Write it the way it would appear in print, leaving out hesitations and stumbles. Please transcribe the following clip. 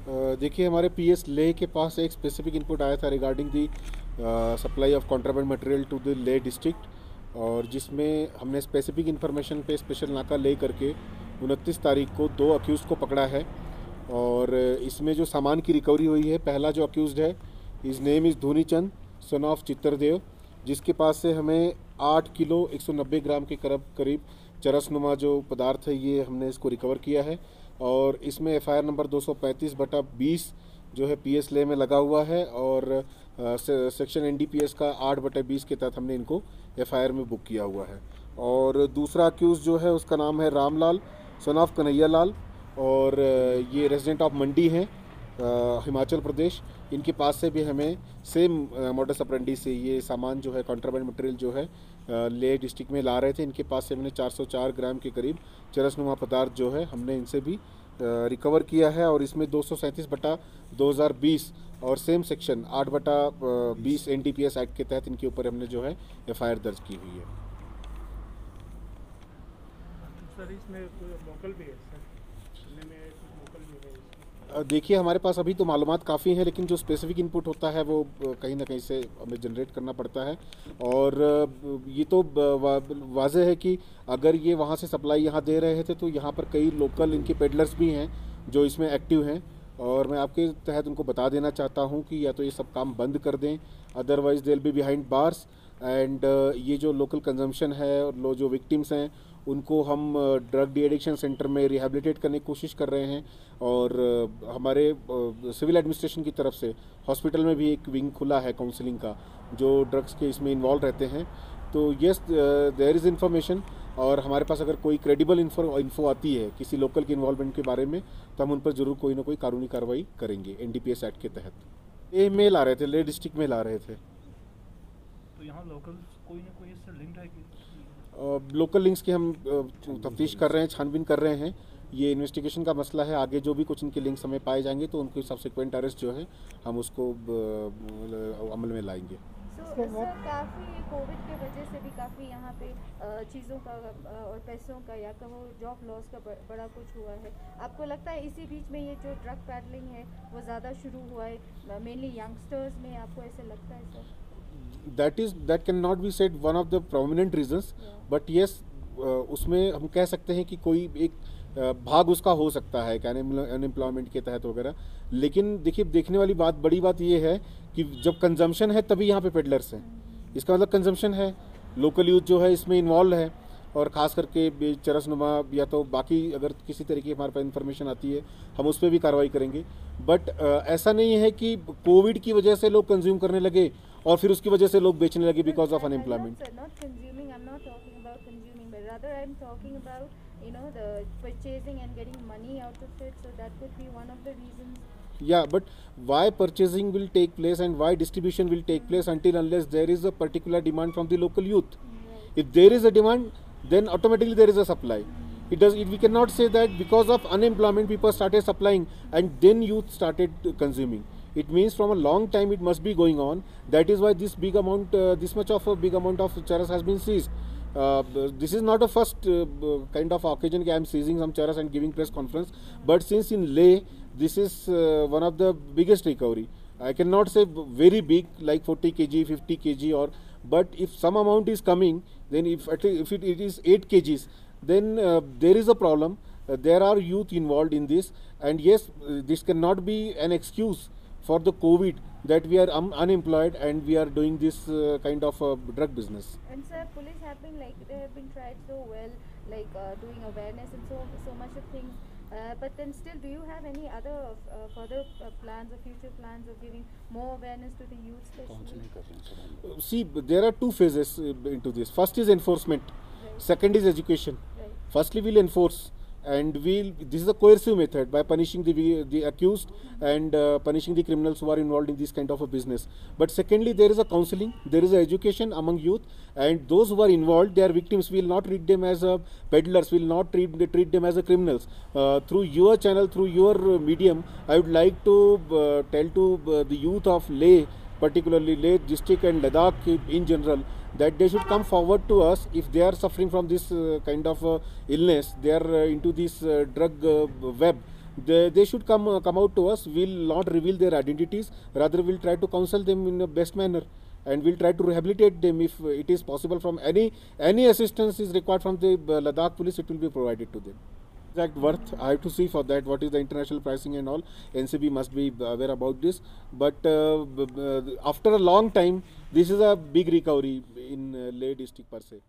देखिए, हमारे पीएस लेह के पास एक स्पेसिफिक इनपुट आया था regarding the supply of contraband material to the Leh district, और जिसमें हमने स्पेसिफिक इन्फॉर्मेशन पे स्पेशल नाका ले करके 29 तारीख को 2 अक्यूज़ को पकड़ा है। और इसमें जो सामान की रिकवरी हुई है, पहला जो अक्यूज़ड है, his name is Dhoni Chand son of Chittardev, जिसके पास से हमें 8 किलो 190 ग्राम के करीब चरसनुमा जो पदार्थ है, ये हमने इसको रिकवर किया है। और इसमें एफआईआर नंबर 235/20 जो है पीएस ले में लगा हुआ है, और सेक्शन एनडीपीएस का 8/20 के तहत हमने इनको एफआईआर में बुक किया हुआ है। और दूसरा अक्यूज़ जो है उसका नाम है रामलाल सन ऑफ कन्हैया लाल, और ये रेजिडेंट ऑफ मंडी हैं, हिमाचल प्रदेश। इनके पास से भी हमें सेम मोडस ऑपरेंडी से ये सामान जो है कॉन्ट्राबैंड मटेरियल जो है लेह डिस्ट्रिक्ट में ला रहे थे। इनके पास से हमने 404 ग्राम के करीब चरसनुमा पदार्थ जो है हमने इनसे भी रिकवर किया है। और इसमें 237/2020 और सेम सेक्शन 8/20 एनडीपीएस एक्ट के तहत इनके ऊपर हमने जो है एफआईआर दर्ज की हुई है। सर इसमें लोकल भी है सर, में लोकल भी है? देखिए, हमारे पास अभी तो मालूमात काफ़ी हैं, लेकिन जो स्पेसिफिक इनपुट होता है वो कहीं ना कहीं से हमें जनरेट करना पड़ता है। और ये तो वाज़ेह है कि अगर ये वहाँ से सप्लाई यहाँ दे रहे थे तो यहाँ पर कई लोकल इनके पेडलर्स भी हैं जो इसमें एक्टिव हैं, और मैं आपके तहत उनको बता देना चाहता हूँ कि या तो ये सब काम बंद कर दें, otherwise they will be behind bars. And ये जो लोकल कंजम्पशन है और जो विक्टिम्स हैं उनको हम ड्रग डी एडिक्शन सेंटर में रिहेबिलिटेट करने की कोशिश कर रहे हैं। और हमारे सिविल एडमिनिस्ट्रेशन की तरफ से हॉस्पिटल में भी एक विंग खुला है काउंसलिंग का, जो ड्रग्स के इसमें इन्वॉल्व रहते हैं। तो येस, देयर इज़ इन्फॉर्मेशन, और हमारे पास अगर कोई क्रेडिबल इन्फो आती है किसी लोकल के इन्वॉल्वमेंट के बारे में तो हम उन पर ज़रूर कोई ना कोई कानूनी कार्रवाई करेंगे एनडीपीएस एक्ट के तहत। ये में ला रहे थे, लेह डिस्ट्रिक्ट में ला रहे थे। तो यहाँ लोकल कोई ना कोई इससे लिंक है कि? लोकल लिंक्स की हम तफ्तीश कर रहे हैं, छानबीन कर रहे हैं। ये इन्वेस्टिगेशन का मसला है, आगे जो भी कुछ इनके लिंक्स हमें पाए जाएंगे तो उनकी सब्सिक्वेंट अरेस्ट जो है हम उसको अमल में लाएंगे। सर काफ़ी कोविड की वजह से भी काफ़ी यहाँ पे चीज़ों का और पैसों का या कहो जॉब लॉस का बड़ा कुछ हुआ है। आपको लगता है इसी बीच में ये जो ड्रग पैडलिंग है वो ज़्यादा शुरू हुआ है मेनली यंगस्टर्स में, आपको ऐसे लगता है sir? that cannot be said one of the prominent reasons, but yes, उसमें हम कह सकते हैं कि कोई एक भाग उसका हो सकता है अनएम्प्लॉयमेंट के तहत वगैरह। लेकिन देखिए, देखने वाली बात, बड़ी बात ये है कि जब कंजम्पशन है तभी यहाँ पे पेडलर्स हैं। इसका मतलब कंजम्पशन है, लोकल यूथ जो है इसमें इन्वॉल्व है, और ख़ास करके चरसनुमा या तो बाकी अगर किसी तरीके की हमारे पास इन्फॉर्मेशन आती है हम उस पर भी कार्रवाई करेंगे। बट ऐसा नहीं है कि कोविड की वजह से लोग कंज्यूम करने लगे और फिर उसकी वजह से लोग बेचने लगे because of unemployment. Yeah, but why purchasing will take place and why distribution will take place until unless there is a particular demand from the local youth. If there is a demand, then automatically there is a supply. We cannot say that because of unemployment people started supplying and then youth started consuming. It means from a long time it must be going on. That is why this much of a big amount of charas has been seized. This is not a first kind of occasion I am seizing some charas and giving press conference, but since in Leh this is one of the biggest recovery. I cannot say very big like 40 kg, 50 kg, or but if some amount is coming, then if it is 8 kgs, then there is a problem. There are youth involved in this, and yes, this cannot be an excuse for the COVID that we are unemployed and we are doing this kind of drug business. And sir, police have been they have been tried so well, doing awareness and so much of things. But then still, do you have any other further plans or future plans of giving more awareness to the youth especially? See, there are two phases into this. First is enforcement. Right. Second is education. Right. Firstly, we'll enforce, and this is a coercive method by punishing the accused and punishing the criminals who are involved in this kind of a business. But secondly, there is a counseling, there is a education among youth, and those who are involved, they are victims. We will not treat them as peddlers, we will not treat them as criminals. Through your channel, through your medium, I would like to tell to the youth of Leh, particularly Leh district and Ladakh in general, that they should come forward to us if they are suffering from this kind of illness, they are into this drug web, they should come out to us. We'll not reveal their identities, rather we'll try to counsel them in the best manner, and we'll try to rehabilitate them. If it is possible, from any assistance is required from the Ladakh police, it will be provided to them. Exact worth, I have to see for that what is the international pricing and all. NCB must be aware about this, but after a long time, this is a big recovery in Leh district per se.